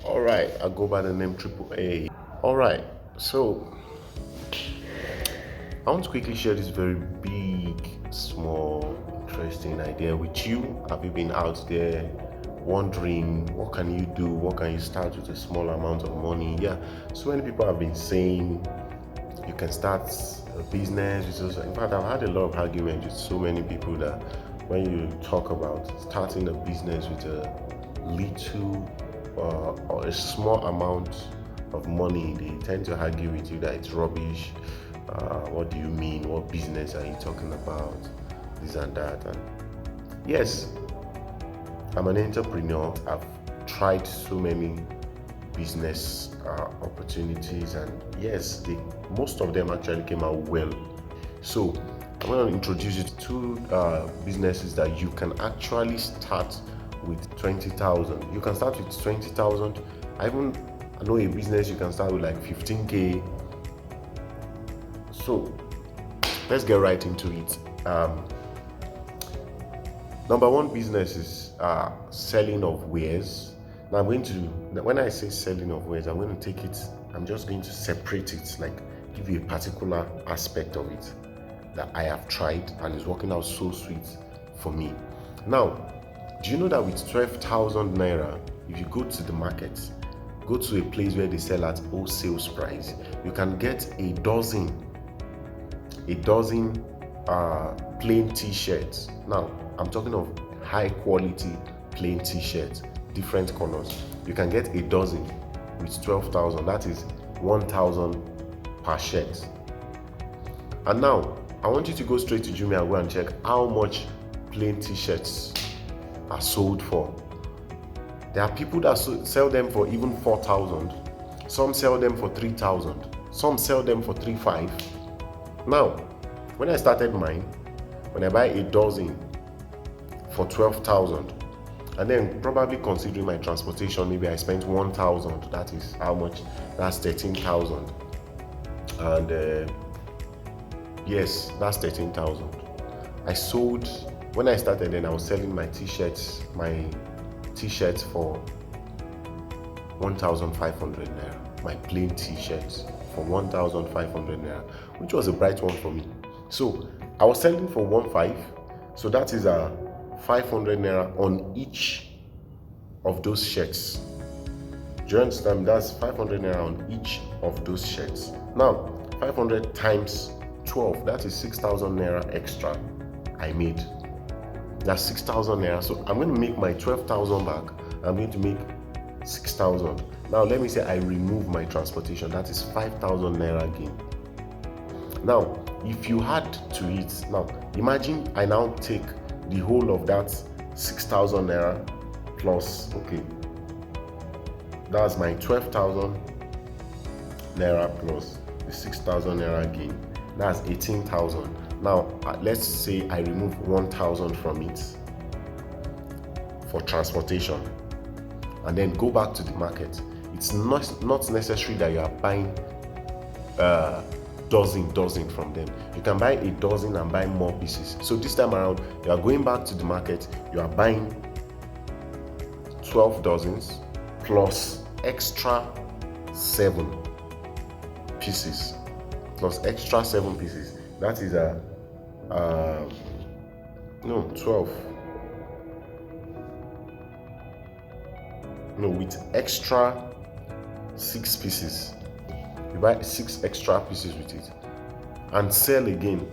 All right, I go by the name Triple A. All right, so I want to quickly share this very big, small, interesting idea with you. Have you been out there wondering what can you do? What can you start with a small amount of money? Yeah, so many people have been saying you can start a business. In fact, I've had a lot of arguments with so many people that when you talk about starting a business with a little or a small amount of money, they tend to argue with you that it's rubbish. What do you mean? What business are you talking about? This and that. And yes, I'm an entrepreneur. I've tried so many business opportunities, and yes, most of them actually came out well. So I'm going to introduce you to two businesses that you can actually start with 20,000. You can start with 20,000. I know a business you can start with like 15k. So let's get right into it. Number one business is selling of wares. Now when I say selling of wares, I'm going to take it, I'm just going to separate it, like give you a particular aspect of it that I have tried and is working out so sweet for me. Now, do you know that with 12,000 naira, if you go to the market, go to a place where they sell at wholesale price, you can get a dozen plain t-shirts. Now, I'm talking of high quality plain t-shirts, different colors. You can get a dozen with 12,000. That is 1,000 per shirt. And now, I want you to go straight to Jumia and go and check how much plain t-shirts are sold for. There are people that sell them for even 4,000. Some sell them for 3,000. Some sell them for 3,500. Now, when I started mine, when I buy a dozen for 12,000, and then probably considering my transportation, maybe I spent 1,000. That is how much? That's 13,000. And yes, that's 13,000. I sold, when I started, then I was selling my t-shirts for 1,500 naira. My plain t-shirts for 1,500 naira, which was a bright one for me. So I was selling for 1,500. So that is a 500 naira on each of those shirts. Do you understand? That's 500 naira on each of those shirts. Now, 500 times 12, that is 6,000 naira extra I made. That's 6,000 naira. So I'm going to make my 12,000 back. I'm going to make 6,000. Now let me say I remove my transportation. That is 5,000 naira gain. Now, if you add to it, now imagine I now take the whole of that 6,000 naira plus, okay, that's my 12,000 naira plus the 6,000 naira gain. That's 18,000. Now, let's say I remove 1,000 from it for transportation and then go back to the market. It's not necessary that you are buying dozen from them. You can buy a dozen and buy more pieces. So this time around, you are going back to the market, you are buying 12 dozens plus extra 7 pieces. Plus extra 7 pieces. That is 12. No, with extra 6 pieces. You buy 6 extra pieces with it and sell again.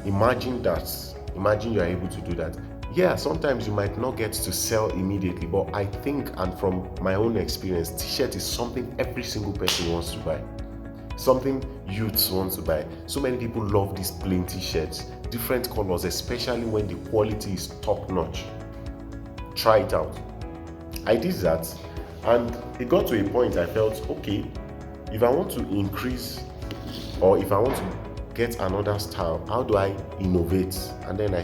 Imagine you are able to do that. Yeah, sometimes you might not get to sell immediately, but I think, and from my own experience, t-shirt is something every single person wants to buy. Something youths want to buy. So many people love these plain t-shirts, different colors, especially when the quality is top notch. Try it out. I did that, and it got to a point I felt, okay, if I want to increase, or if I want to get another style, how do I innovate? And then I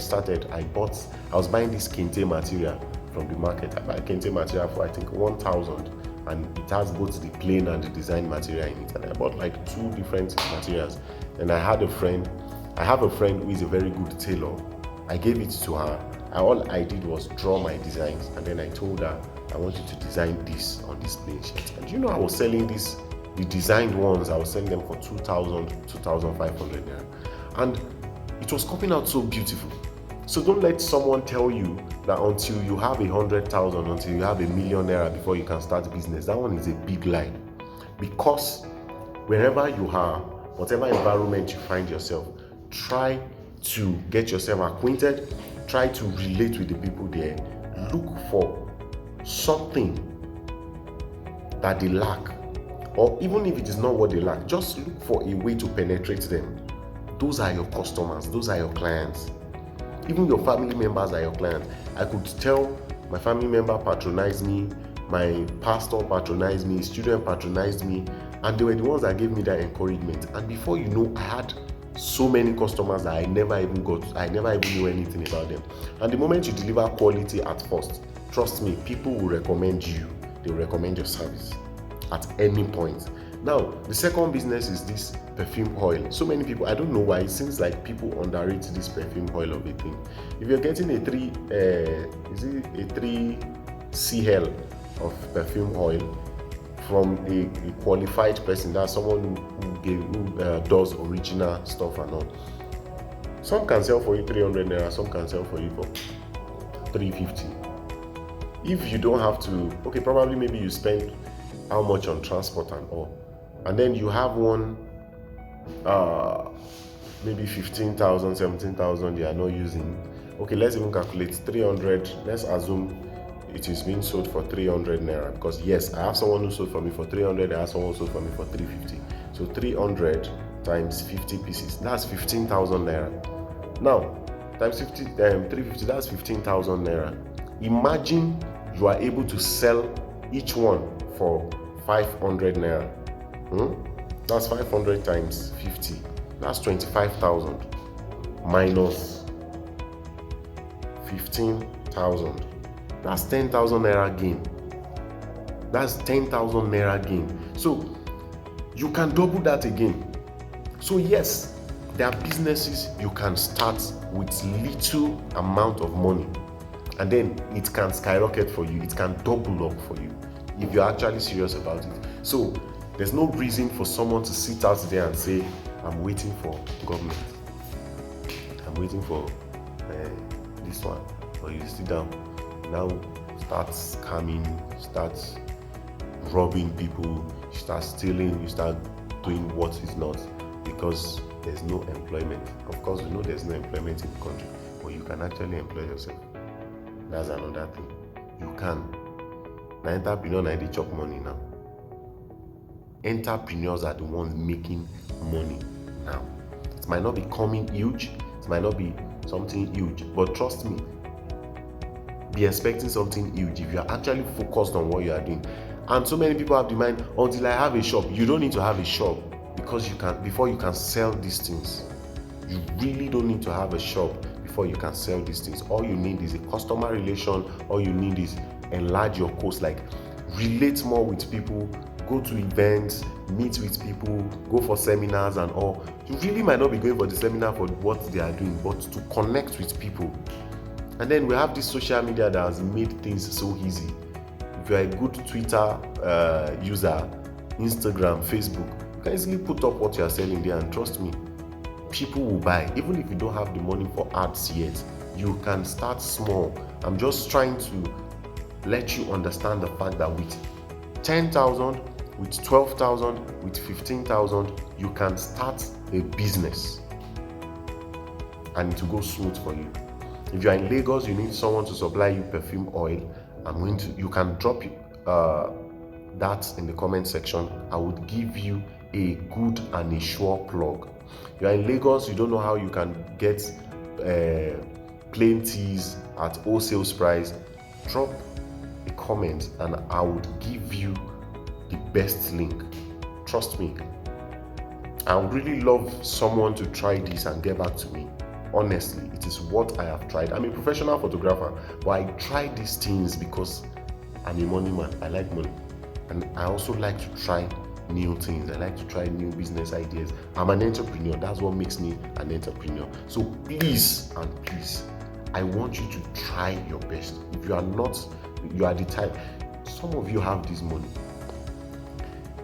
was buying this kente material from the market. I buy kente material for I think 1,000, and it has both the plain and the design material in it. And I bought like 2 different materials. And I have a friend who is a very good tailor. I gave it to her. All I did was draw my designs, and then I told her, I want you to design this on this plain shirt. And you know, I was selling this, the designed ones, I was selling them for 2,000, 2,500 naira. And it was coming out so beautiful. So don't let someone tell you that until you have 100,000, until you have 1,000,000 naira before you can start business. That one is a big lie. Because wherever you are, whatever environment you find yourself, try to get yourself acquainted, try to relate with the people there, look for something that they lack, or even if it is not what they lack, just look for a way to penetrate them. Those are your customers, those are your clients. Even your family members are your clients. I could tell my family member patronized me, my pastor patronized me, student patronized me, and they were the ones that gave me that encouragement. And before you know, I had so many customers that I never even knew anything about them. And the moment you deliver quality at first, trust me, people will recommend you. They will recommend your service at any point. Now, the second business is this perfume oil. So many people, I don't know why, it seems like people underrate this perfume oil of a thing. If you're getting a 3 CL of perfume oil from a qualified person, that's someone who does original stuff and all, some can sell for you 300 naira, some can sell for you for 350. If you don't have to, okay, probably maybe you spend how much on transport and all, and then you have one maybe 15,000, 17,000 you are not using. Okay, let's even calculate 300. Let's assume it is being sold for 300 naira, because yes, I have someone who sold for me for 300, I have someone who sold for me for 350. So 300 times 50 pieces, that's 15,000 naira. Now times 350, that's 15,000 naira. Imagine you are able to sell each one for 500 naira. That's 500 times 50. That's 25,000 minus 15,000. That's 10,000 naira gain. That's 10,000 naira gain. So you can double that again. So yes, there are businesses you can start with little amount of money, and then it can skyrocket for you. It can double up for you if you're actually serious about it. So there's no reason for someone to sit out there and say, I'm waiting for government, I'm waiting for this one. Or you sit down now, start scamming, start robbing people, you start stealing, you start doing what is not, because there's no employment. Of course, you know there's no employment in the country, but you can actually employ yourself. That's another thing. You can. Now, entrepreneur now they chop money now. Entrepreneurs are the ones making money now. It might not be coming huge, it might not be something huge, but trust me, be expecting something huge if you are actually focused on what you are doing. And so many people have the mind, until I have a shop. You don't need to have a shop because before you can sell these things. You really don't need to have a shop before you can sell these things. All you need is a customer relation. All you need is enlarge your course, like relate more with people, go to events, meet with people, go for seminars and all. You really might not be going for the seminar for what they are doing, but to connect with people. And then we have this social media that has made things so easy. If you're a good Twitter user, Instagram, Facebook, you can easily put up what you're selling there, and trust me, people will buy. Even if you don't have the money for ads yet, you can start small. I'm just trying to let you understand the fact that with 10,000, with 12,000, with 15,000, you can start a business and it will go smooth for you. If you're in Lagos, you need someone to supply you perfume oil. You can drop that in the comment section. I would give you a good and a sure plug. You're in Lagos, you don't know how you can get plain teas at wholesale price. Drop a comment and I would give you the best link. Trust me, I would really love someone to try this and get back to me. Honestly, it is what I have tried. I'm a professional photographer, but I try these things because I'm a money man. I like money, and I also like to try new things. I like to try new business ideas. I'm an entrepreneur. That's what makes me an entrepreneur. So please and please, I want you to try your best. If you are not, you are the type, Some of you have this money.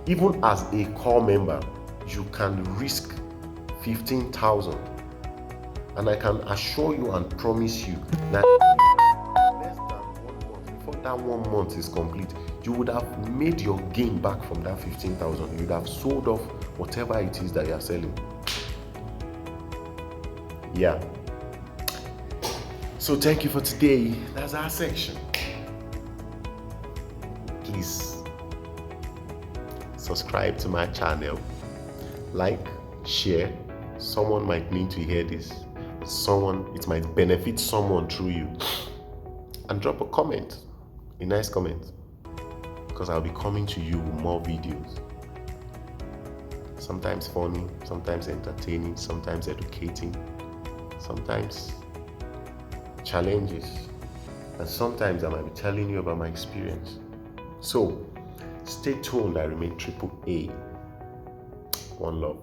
Even as a core member, you can risk 15,000. And I can assure you and promise you that less than 1 month, before that 1 month is complete, you would have made your gain back from that 15,000. You would have sold off whatever it is that you are selling. Yeah. So thank you for today. That's our section. Please subscribe to my channel, like, share. Someone might need to hear this. It might benefit someone through you. And drop a comment, a nice comment, because I'll be coming to you with more videos. Sometimes funny, sometimes entertaining, sometimes educating, sometimes challenges, and sometimes I might be telling you about my experience. So stay tuned. I remain AAA. One love.